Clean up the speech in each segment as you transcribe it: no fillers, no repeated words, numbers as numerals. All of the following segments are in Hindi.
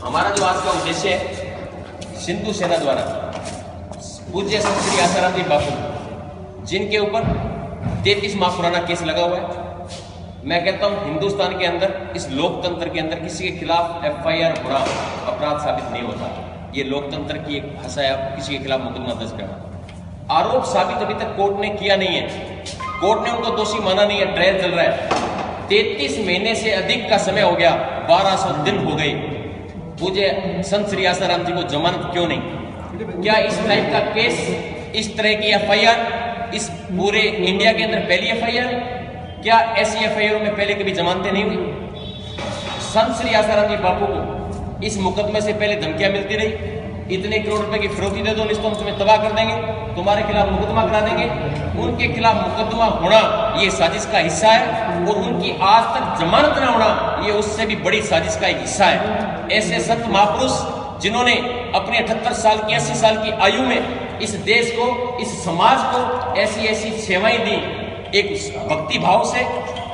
हमारा जो आज का उद्देश्य है, सिंधु सेना द्वारा पूज्य संत श्री आसाराम जी बापू जिनके ऊपर 33 माह पुराना केस लगा हुआ है, मैं कहता हूं हिंदुस्तान के अंदर, इस लोकतंत्र के अंदर किसी के खिलाफ FIR होना अपराध साबित नहीं होता। ये लोकतंत्र की एक भाषा है, किसी के खिलाफ मुकदमा दर्ज करना। आरोप साबित अभी तक कोर्ट ने किया नहीं है, कोर्ट ने उनको दोषी माना नहीं है, ट्रायल चल रहा है। 33 महीने से अधिक का समय हो गया, 1200 दिन हो गए। पूज्य संत श्री आसाराम जी को जमानत क्यों नहीं? क्या इस टाइप का केस, इस तरह की FIR इस पूरे इंडिया के अंदर पहली FIR? क्या ऐसी FIR में पहले कभी जमानतें नहीं हुई? संत श्री आसाराम जी बापू को इस मुकदमे से पहले धमकियां मिलती रही, इतने करोड़ रुपए की फिरौती दे दो, नहीं तो हम तुम्हें तबाह कर देंगे, तुम्हारे खिलाफ मुकदमा करा देंगे। उनके खिलाफ मुकदमा होना ये साजिश का हिस्सा है, और उनकी आज तक जमानत न होना ये उससे भी बड़ी साजिश का एक हिस्सा है। ऐसे संत महापुरुष जिन्होंने अपने 78 साल की 80 साल की आयु में इस देश को, इस समाज को ऐसी ऐसी सेवाएं दी, एक भक्ति भाव से,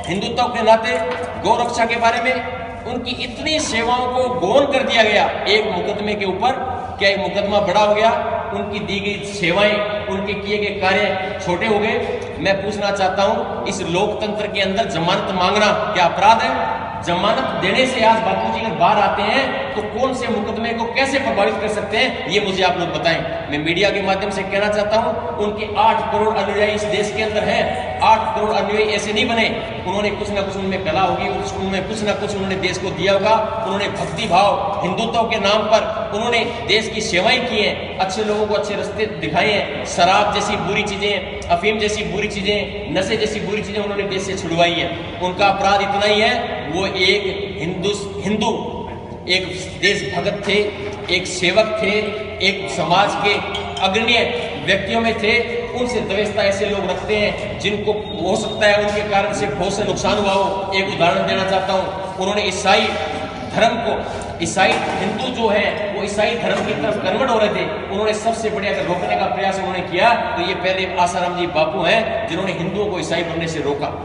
हिंदुत्व के नाते, गौ रक्षा के बारे में उनकी इतनी सेवाओं को गौन कर दिया गया एक मुकदमे के ऊपर। क्या एक मुकदमा बड़ा हो गया? उनकी दी गई सेवाएं, उनके किए गए कार्य छोटे हो गए? मैं पूछना चाहता हूं, इस लोकतंत्र के अंदर जमानत मांगना क्या अपराध है? जमानत देने से आज बापू जी अगर बाहर आते हैं तो कौन से मुकदमे को कैसे प्रभावित कर सकते हैं, ये मुझे आप लोग बताएं। मैं मीडिया के माध्यम से कहना चाहता हूं, उनके 8 करोड़ अनुयायी इस देश के अंदर हैं। 8 करोड़ अनुयायी ऐसे नहीं बने, उन्होंने कुछ ना कुछ उनमें कला होगी, उनमें कुछ ना कुछ उन्होंने देश को दिया होगा। उन्होंने भक्ति भाव, हिंदुत्व के नाम पर उन्होंने देश की सेवाएं की हैं, अच्छे लोगों को अच्छे रास्ते दिखाए हैं। शराब जैसी बुरी चीजें, अफीम जैसी बुरी चीजें, नशे जैसी बुरी चीजें उन्होंने देश से छुड़वाई है। उनका अपराध इतना ही है, वो एक हिंदू एक देशभक्त थे, एक सेवक थे, एक समाज के अग्रणी व्यक्तियों में थे। उनसे द्वेषता ऐसे लोग रखते हैं जिनको हो सकता है उनके कारण से बहुत से नुकसान हुआ हो। एक उदाहरण देना चाहता हूँ, उन्होंने ईसाई धर्म को, ईसाई हिंदू जो है वो ईसाई धर्म की तरफ कन्वर्ट हो रहे थे, उन्होंने सबसे बड़े अगर रोकने का प्रयास उन्होंने किया तो ये पहले आसाराम जी बापू हैं जिन्होंने हिंदुओं को ईसाई बनने से रोका।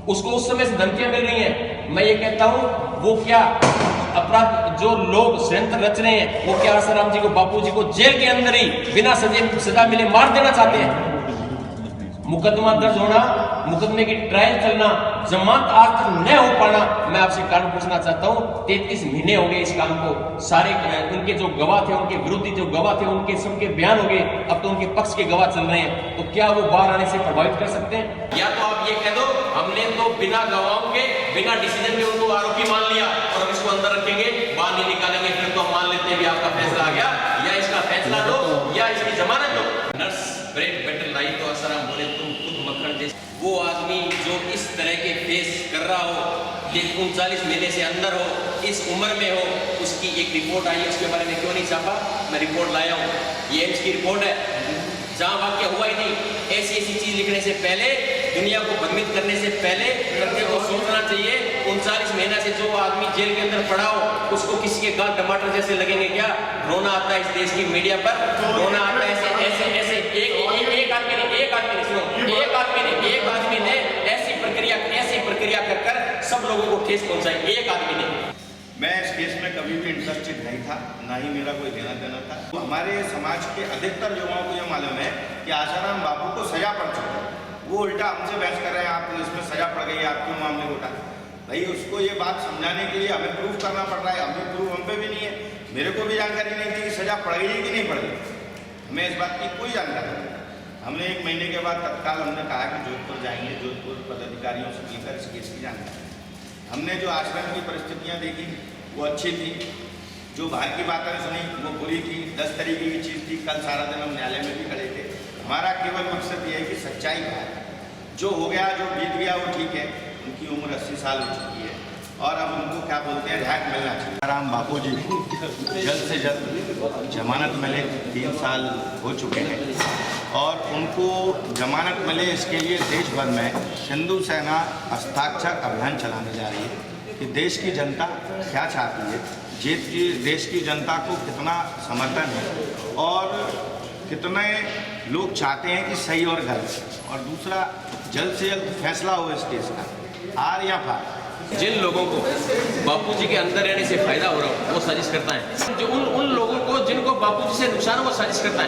उसको उस समय से धमकियां मिल रही हैं। मैं ये कहता हूं, वो क्या अपराध जो लोग षड्यंत्र रच रहे हैं, वो क्या आसाराम जी को, बापू जी को जेल के अंदर ही बिना सजा मिले मार देना चाहते हैं? मुकदमा दर्ज होना, मुकदमे की ट्रायल चलना, जमानत आज तक न हो पाना, मैं आपसे कारण पूछना चाहता हूं। 33 महीने हो गए इस काम को, सारे उनके जो गवाह थे, उनके विरोधी जो गवाह थे, उनके सबके बयान हो गए, अब तो उनके पक्ष के गवाह चल रहे हैं। तो क्या वो बाहर आने से प्रभावित कर सकते हैं? या तो आप ये कह दो हमने तो बिना गवाहों के, बिना डिसीजन के उनको आरोपी मान लिया और हम इसको अंदर रखेंगे, बाहर नहीं निकालेंगे, फिर तो हम मान लेते हैं कि आपका फैसला आ गया, या इसका फैसला दो या इसकी जमानत दो। नर्स ब्रेड बेटर लाई तो आसाराम बोले तुम खुद मक्खन जैसे। वो आदमी जो इस तरह के फेस कर रहा हो, 39 महीने से अंदर हो, इस उम्र में हो, उसकी एक रिपोर्ट आई है, उसके बारे में क्यों नहीं छापा? मैं रिपोर्ट लाया हूँ, ये एम्स की रिपोर्ट है, जहाँ वाक्य हुआ ही नहीं। ऐसी ऐसी चीज लिखने से पहले, दुनिया को भ्रमित करने से पहले करते को सोचना चाहिए। 39 महीना से जो आदमी जेल के अंदर पड़ा हो, उसको किसी के गाल टमाटर जैसे लगेंगे क्या? रोना आता है इस देश की मीडिया पर, रोना आता है ऐसे ऐसे ऐसे। एक आदमी ने ऐसी प्रक्रिया कर सब लोगों को ठेस पहुंचाई, एक आदमी ने। मैं इस केस में कभी भी इंटरेस्टेड नहीं था, ना ही मेरा कोई लेना देना था। तो हमारे समाज के अधिकतर युवाओं को यह मालूम है कि आसाराम बापू को सजा पड़ चुकी है। वो उल्टा हमसे बहस कर रहे हैं, आप इसमें सजा पड़ गई, आप क्यों मामले उठा? भाई उसको ये बात समझाने के लिए हमें प्रूफ करना पड़ रहा है, हमें प्रूफ हम पे भी नहीं है। मेरे को भी जानकारी नहीं थी कि सजा पड़ गई कि नहीं पड़ गई, हमें इस बात की कोई जानकारी नहीं। हमने 1 महीने के बाद तत्काल हमने कहा कि जोधपुर जाएंगे, जोधपुर पदाधिकारियों से मिलकर इस केस की जानकारी। हमने जो आश्रम की परिस्थितियाँ देखी वो अच्छी थी, जो बाहर की बातें सुनी वो बुरी थी, 10 तरीके की चीज़ थी। कल सारा दिन हम न्यायालय में भी खड़े थे। हमारा केवल मकसद ये है कि सच्चाई का है, जो हो गया, जो बीत गया वो ठीक है। उनकी उम्र 80 साल हो चुकी है और अब उनको क्या बोलते हैं, रिहाई मिलना चाहिए। आसाराम बापू जी जल्द से जल्द जमानत मिले, 3 साल हो चुके हैं और उनको जमानत मिले, इसके लिए देश भर में सिंधु सेना हस्ताक्षर अभियान चलाने जा रही है कि देश की जनता क्या चाहती है, देश की जनता को कितना समर्थन है और कितने लोग चाहते हैं कि सही और गलत। और दूसरा, जल्द से जल्द फैसला हो इस केस का, आर या पार। जिन लोगों को बापूजी के अंदर रहने से फायदा हो रहा हो वो साजिश करता है, जो उन लोगों को जिनको बापूजी से नुकसान हो वो साजिश करता है।